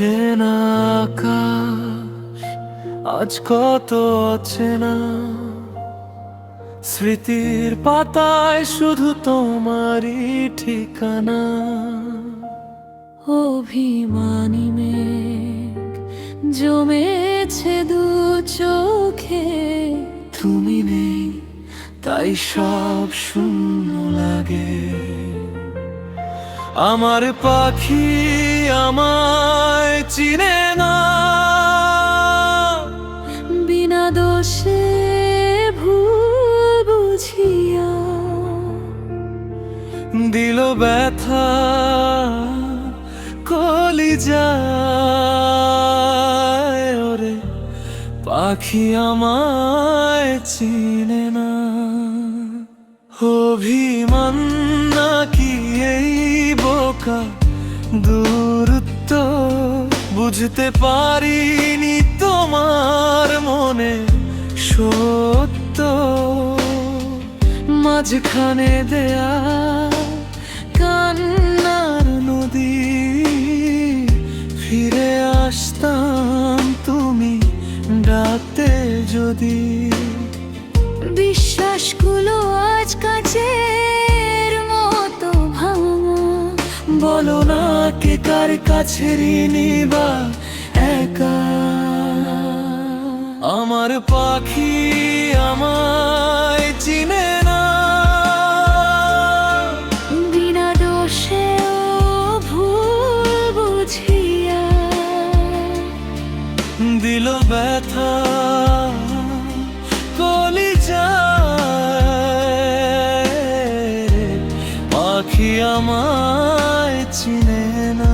অচেনা আকাশ আজ কত অচেনা, স্মৃতির পাতায় শুধু তোমারই ঠিকানা। অভিমানী মেঘ জমেছে দু চোখে, তুমি নেই তাই সব শূন্য লাগে। আমার পাখি আমায় চিনে না, বিনা দোষে ভুল বুঝিয়া দিল ব্যথা কলিজায়। ওরে পাখি আমায় চিনে না। অভিমান নাকি এই বোকা দূরত্ব, বুঝতে পারিনি তোমার মনে সত্য। মাঝখানে দেয়া কান্নার নদী, ফিরে আসতাম তুমি ডাকতে যদি। বিশ্বাসগুলো আজ কাচের মতো ভাঙা, বলো না কে কার কাছে ঋণী বা একা। আমার পাখি আমায় চিনে না, বিনা দোষে ভুল বুঝিয়া দিল ব্যথা কলিজায়। পাখি আমায় চিনে না।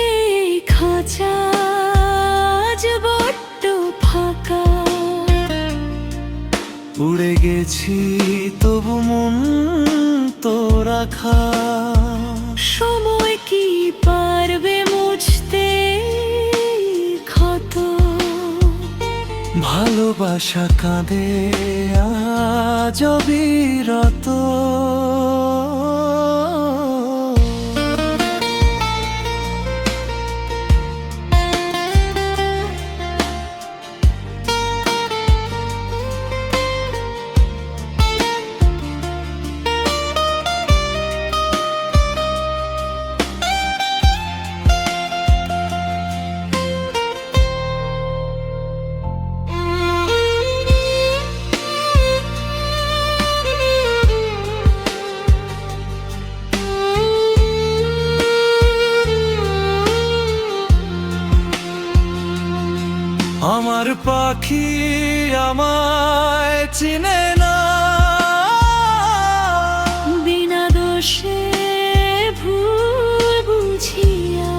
এই খাঁচা আজ বড্ড ফাঁকা, উড়ে গেছি তবু মন তো রাখা। সময় কি পারবে মুছতে ক্ষত? ভালোবাসা কাঁদে আজ অবিরত। আমার পাখি আমায় চিনে না, বিনা দোষে ভুল বুঝিয়া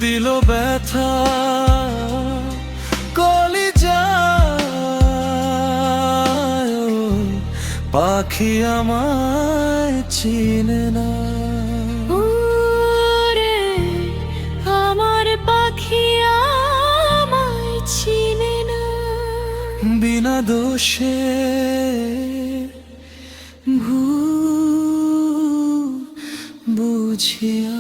দিল ব্যথা কলিজায়। পাখি আমায় চিনে না। ওরে আমার পাখি আমায় চিনে না, বিনা দোষে ভুল বুঝিয়া।